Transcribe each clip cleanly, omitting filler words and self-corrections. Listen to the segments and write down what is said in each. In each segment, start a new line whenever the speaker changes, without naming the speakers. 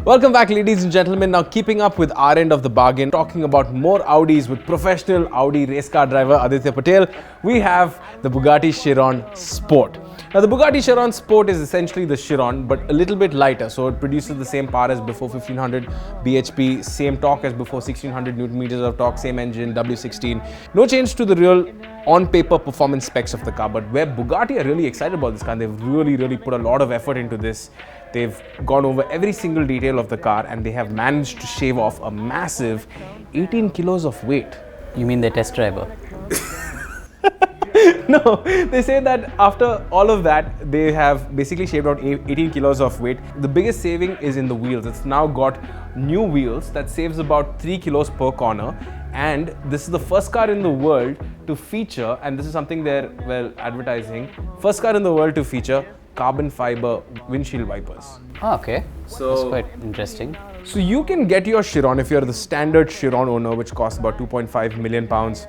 Welcome back, ladies and gentlemen. Now, keeping up with our end of the bargain, talking about more Audis with professional Audi race car driver Aditya Patel, we have the Bugatti Chiron Sport. Now, the Bugatti Chiron Sport is essentially the Chiron, but a little bit lighter. So it produces the same power as before, 1500 bhp, same torque as before, 1600 Newton meters of torque, same engine, W16. No change to the real on-paper performance specs of the car, but where Bugatti are really excited about this car, they've really put a lot of effort into this. They've gone over every single detail of the car and they have managed to shave off a massive 18 kilos of weight.
You mean the test driver?
No, they say that after all of that, they have basically shaved out 18 kilos of weight. The biggest saving is in the wheels. It's now got new wheels that saves about 3 kilos per corner. And this is the first car in the world to feature, and this is something they're advertising, first car in the world to feature carbon fiber windshield wipers.
Oh, okay. So that's quite interesting.
So you can get your Chiron if you're the standard Chiron owner, which costs about 2.5 million pounds,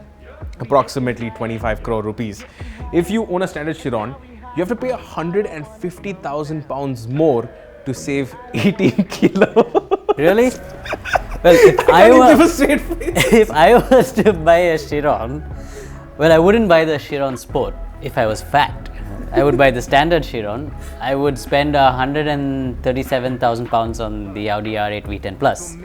approximately 25 crore rupees. If you own a standard Chiron, you have to pay 150,000 pounds more to save 18 kilo.
Really? Well, if I was to buy a Chiron, well, I wouldn't buy the Chiron Sport if I was fat. I would buy the standard Chiron. I would spend 137,000 pounds on the Audi R8 V10 Plus.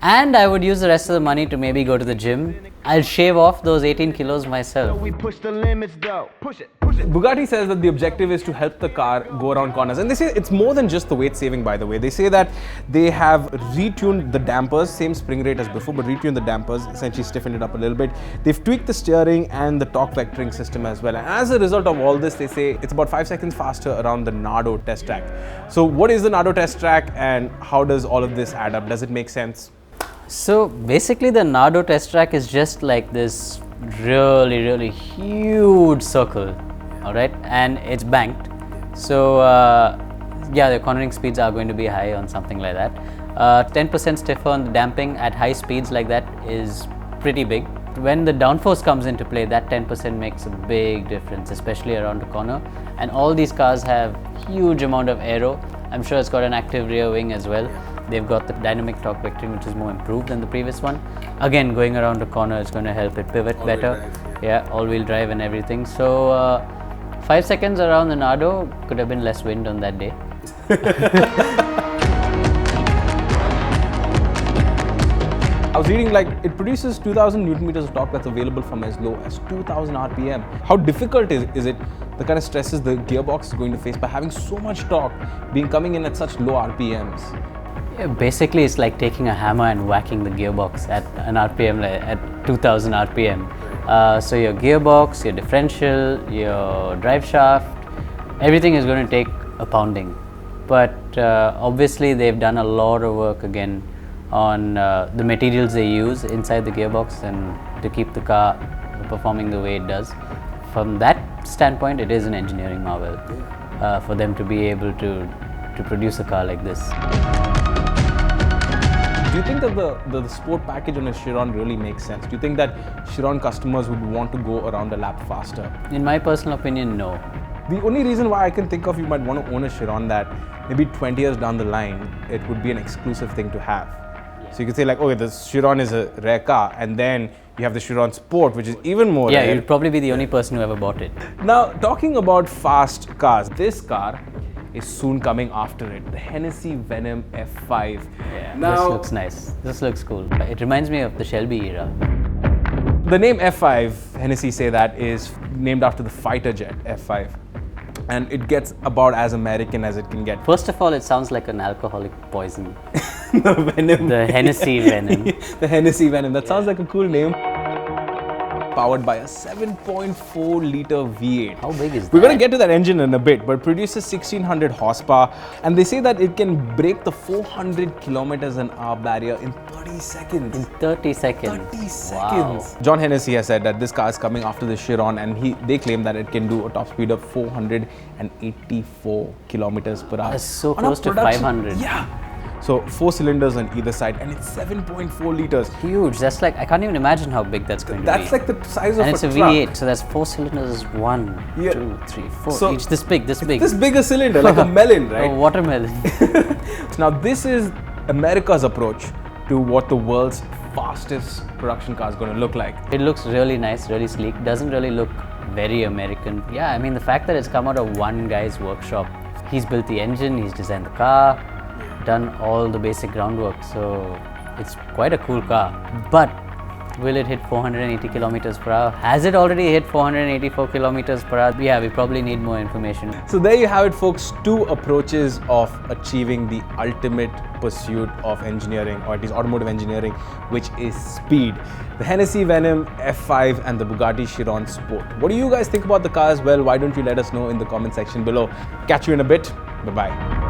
And I would use the rest of the money to maybe go to the gym. I'll shave off those 18 kilos myself.
We push the limits though. Push it.
Bugatti says that the objective is to help the car go around corners. And they say it's more than just the weight saving, by the way. They say that they have retuned the dampers, same spring rate as before, but retuned the dampers, essentially stiffened it up a little bit. They've tweaked the steering and the torque vectoring system as well. And as a result of all this, they say it's about 5 seconds faster around the Nardo test track. So what is the Nardo test track and how does all of this add up? Does it make sense?
So basically the Nardo test track is just like this really huge circle, alright, and it's banked. So yeah, the cornering speeds are going to be high on something like that. 10% stiffer on the damping at high speeds like that is pretty big. When the downforce comes into play, that 10% makes a big difference, especially around the corner. And all these cars have huge amount of aero. I'm sure it's got an active rear wing as well. They've got the dynamic torque vectoring, which is more improved than the previous one. Again, going around the corner is going to help it pivot better. Yeah, all-wheel drive and everything. So 5 seconds around the Nardo, could have been less wind on that day.
I was reading like it produces 2000 Newton meters of torque that's available from as low as 2000 RPM. How difficult is it, the kind of stresses the gearbox is going to face by having so much torque coming in at such low RPMs?
Yeah, basically, it's like taking a hammer and whacking the gearbox at an RPM at 2000 RPM. So your gearbox, your differential, your drive shaft, everything is going to take a pounding. But obviously, they've done a lot of work again on the materials they use inside the gearbox and to keep the car performing the way it does. From that standpoint, it is an engineering marvel for them to be able to produce a car like this.
Do you think that the sport package on a Chiron really makes sense? Do you think that Chiron customers would want to go around a lap faster?
In my personal opinion, no.
The only reason why I can think of you might want to own a Chiron that maybe 20 years down the line, it would be an exclusive thing to have. So you could say like, okay, the Chiron is a rare car, and then you have the Chiron Sport, which is even more rare.
Yeah, you'd probably be the only person who ever bought it.
Now, talking about fast cars, this car is soon coming after it, the Hennessy Venom F5.
Yeah, this looks nice. This looks cool. It reminds me of the Shelby era.
The name F5, Hennessy say that, is named after the fighter jet F5. And it gets about as American as it can get.
First of all, it sounds like an alcoholic poison.
The Venom.
The Hennessy Venom.
The Hennessy Venom. That sounds like a cool name. Powered by a 7.4 litre V8.
How big is that?
We're going to get to that engine in a bit, but it produces 1600 horsepower, and they say that it can break the 400 kilometers an hour barrier in 30 seconds.
In 30 seconds.
30 seconds.
Wow.
John Hennessy has said that this car is coming after the Chiron, and they claim that it can do a top speed of 484 kilometers per hour.
That's so close to 500.
Yeah. So 4 cylinders on either side, and it's 7.4 liters.
Huge. That's like, I can't even imagine how big that's going to be.
That's like the size of a truck.
And it's a V8, so that's 4 cylinders, 1,
Yeah.
2, 3, 4,
So
each this big, this big.
This bigger cylinder, like a melon, right?
A watermelon.
Now this is America's approach to what the world's fastest production car is going to look like.
It looks really nice, really sleek. Doesn't really look very American. Yeah, I mean the fact that it's come out of one guy's workshop. He's built the engine, he's designed the car, done all the basic groundwork. So it's quite a cool car. But will it hit 480 kilometers per hour? Has it already hit 484 kilometers per hour? Yeah, we probably need more information.
So there you have it, folks. Two approaches of achieving the ultimate pursuit of engineering, or at least automotive engineering, which is speed. The Hennessy Venom F5 and the Bugatti Chiron Sport. What do you guys think about the car as well? Why don't you let us know in the comment section below? Catch you in a bit. Bye-bye.